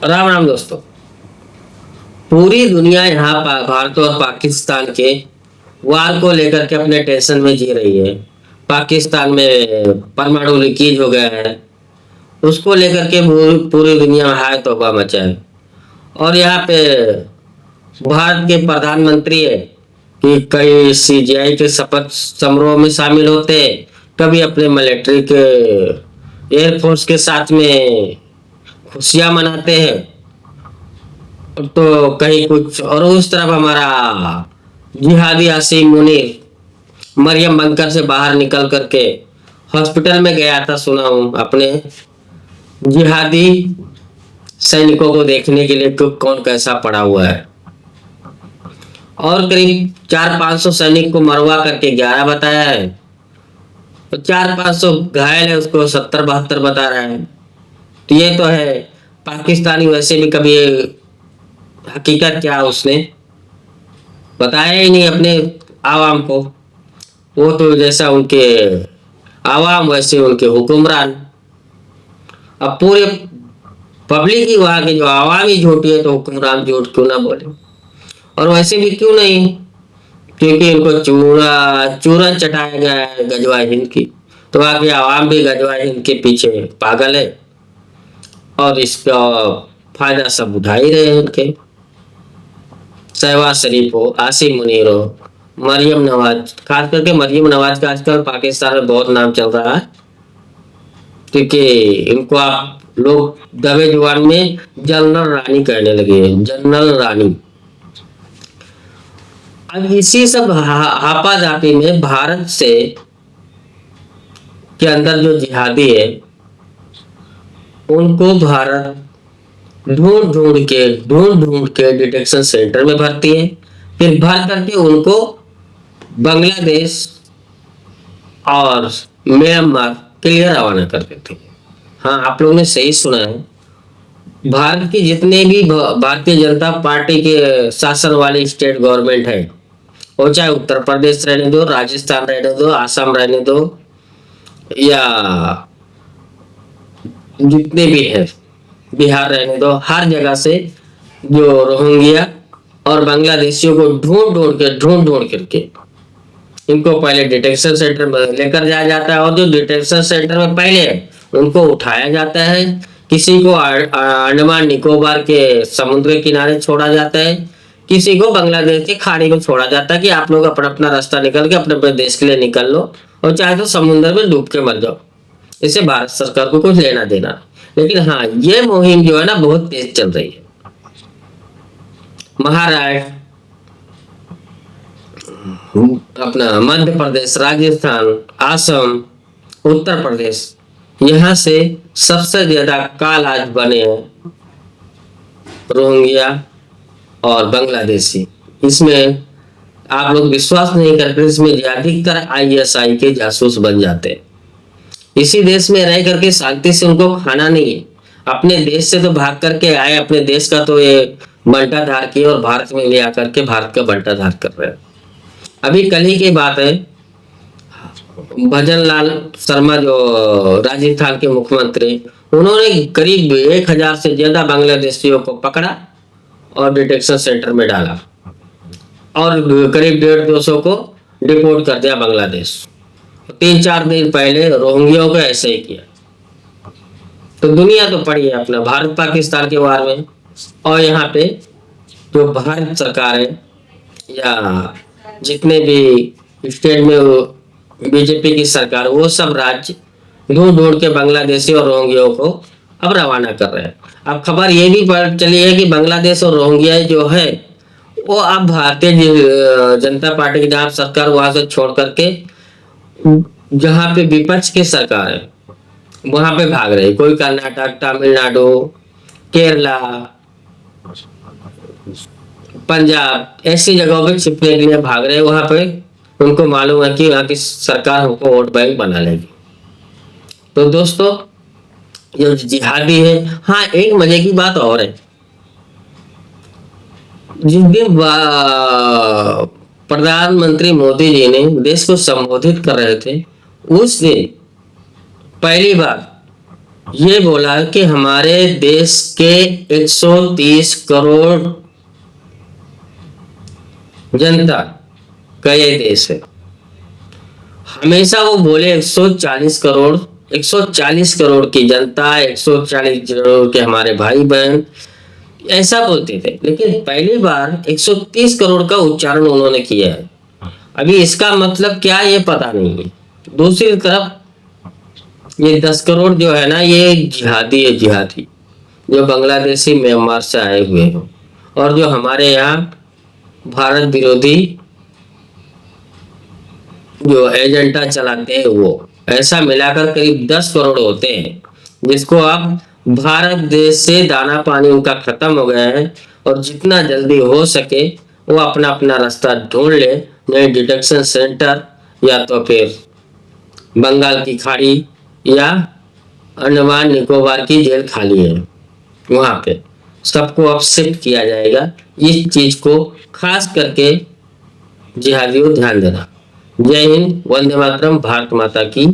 राम राम दोस्तों। पूरी दुनिया यहाँ भारत और पाकिस्तान के वार को लेकर के अपने टेंशन में जी रही है। पाकिस्तान में परमाणु लीकेज हो गया है, उसको लेकर के पूरी दुनिया में हाय तौबा मचा है। और यहाँ पे भारत के प्रधानमंत्री है कि कई सीजीआई के शपथ समारोह में शामिल होते, कभी अपने मिलिट्री के एयरफोर्स के साथ में खुशियां मनाते हैं, तो कहीं कुछ और उस तरफ हमारा जिहादी आसिम मुनीर मरियम बंकर से बाहर निकल करके हॉस्पिटल में गया था, सुना हूं, अपने जिहादी सैनिकों को देखने के लिए कि कौन कैसा पड़ा हुआ है। और करीब 400-500 सैनिक को मरवा करके 11 बताया है, तो 400-500 घायल है, उसको 70-72 बता रहा है। तो ये तो है, पाकिस्तानी वैसे भी कभी हकीकत क्या उसने बताया ही नहीं अपने आवाम को। वो तो जैसा उनके आवाम वैसे उनके हुक्मरान। अब पूरे पब्लिक ही वहां की जो आवाम ही झूठी है, तो हुक्मरान झूठ क्यों ना बोले। और वैसे भी क्यों नहीं, क्योंकि इनको चूरन चटाया गया है गजवा हिंद की, तो वहां की आवाम भी गजवा हिंद के पीछे पागल है और इसका फायदा सब उठा ही रहे हैं। उनके शहबाज शरीफ हो, आसिम मुनीर हो, मरियम नवाज, खास करके मरियम नवाज का आजकल पाकिस्तान में बहुत नाम चल रहा है, क्योंकि इनको आप लोग दबे जुबान में जनरल रानी कहने लगे हैं, जनरल रानी। अब इसी सब हापाजापी में भारत से के अंदर जो जिहादी है, उनको भारत ढूंढ ढूंढ के डिटेक्शन सेंटर में भरती है, फिर भर करके उनको बांग्लादेश और म्यांमार के लिए रवाना कर देते हैं। हाँ, आप लोगों ने सही सुना है, भारत की जितने भी भारतीय जनता पार्टी के शासन वाली स्टेट गवर्नमेंट है, वो चाहे उत्तर प्रदेश रहने दो, राजस्थान रहने दो, आसाम रहने दो, या जितने भी है, बिहार रहने दो, हर जगह से जो रोहिंग्या और बांग्लादेशियों को ढूंढ ढूंढ करके इनको पहले डिटेक्शन सेंटर में लेकर जाया जाता है। और जो डिटेक्शन सेंटर में पहले है, उनको उठाया जाता है, किसी को अंडमान निकोबार के समुद्र किनारे छोड़ा जाता है, किसी को बांग्लादेश की खाड़ी को छोड़ा जाता है कि आप लोग अपना अपना रास्ता निकल के अपने अपने देश के लिए निकल लो, और चाहे तो समुद्र में डूब के मर जाओ, इससे भारत सरकार को कुछ लेना देना। लेकिन हाँ, ये मुहिम जो है ना, बहुत तेज चल रही है। महाराष्ट्र, अपना मध्य प्रदेश, राजस्थान, आसाम, उत्तर प्रदेश, यहाँ से सबसे ज्यादा काल आज बने हैं रोहिंग्या और बांग्लादेशी। इसमें आप लोग विश्वास नहीं करते, इसमें अधिकतर आईएसआई के जासूस बन जाते हैं। इसी देश में रह करके शांति से उनको खाना नहीं है, अपने देश से तो भाग करके आए, अपने देश का तो ये बंटाधार किए और भारत में भी आकर के भारत का बंटाधार कर रहे हैं। अभी कल ही की बात है, भजन लाल शर्मा जो राजस्थान के मुख्यमंत्री, उन्होंने करीब 1000 से ज्यादा बांग्लादेशियों को पकड़ा और डिटेक्शन सेंटर में डाला, और करीब 150-200 को डिपोर्ट कर दिया बांग्लादेश। 3-4 दिन पहले रोहिंग्या को ऐसे ही किया। तो दुनिया तो पड़ी है अपना भारत पाकिस्तान के वार में। और यहाँ पे जो भारत सरकार है या जितने भी स्टेट में बीजेपी की सरकार, वो सब राज्य ढूंढ ढूंढ के बांग्लादेशी और रोहिंग्या को अब रवाना कर रहे हैं। अब खबर ये भी पता चली है कि बांग्लादेश और रोहिंग्या जो है, वो अब भारतीय जनता पार्टी की जहाँ सरकार वहां से छोड़ करके जहाँ पे विपक्ष की सरकार है वहां पे भाग रहे। कोई कर्नाटक, तमिलनाडु, केरला, पंजाब, ऐसी जगहों पे छिपने के लिए भाग रहे। वहां पे उनको मालूम है कि वहां की सरकार हमको वोट बैंक बना लेगी। तो दोस्तों, ये जिहादी है। हाँ, एक मजे की बात और है, जिस दिन प्रधानमंत्री मोदी जी ने देश को संबोधित कर रहे थे, उस दिन पहली बार ये बोला कि हमारे देश के 130 करोड़ जनता का ये देश है। हमेशा वो बोले 140 करोड़, 140 करोड़ की जनता, 140 करोड़ के हमारे भाई बहन, ऐसा बोलते थे। लेकिन पहली बार 130 करोड़ का उच्चारण उन्होंने किया है। अभी इसका मतलब क्या ये पता नहीं है। दूसरी तरफ ये 10 करोड़ जो है ना, ये जिहादी है, जिहादी जो बांग्लादेशी म्यांमार से आए हुए हैं और जो हमारे यहाँ भारत विरोधी जो एजेंडा चलाते हैं, वो ऐसा मिलाकर करीब 10 करोड़ होते हैं, जिसको आप भारत देश से दाना पानी उनका खत्म हो गया है और जितना जल्दी हो सके वो अपना अपना रास्ता ढूंढ ले, नए डिटेक्शन सेंटर या तो फिर बंगाल की खाड़ी या अंडमान निकोबार की जेल खाली है, वहां पे सबको अब शिफ्ट किया जाएगा। इस चीज को खास करके जिहादियों ध्यान देना। जय हिंद, वंदे मातरम, भारत माता की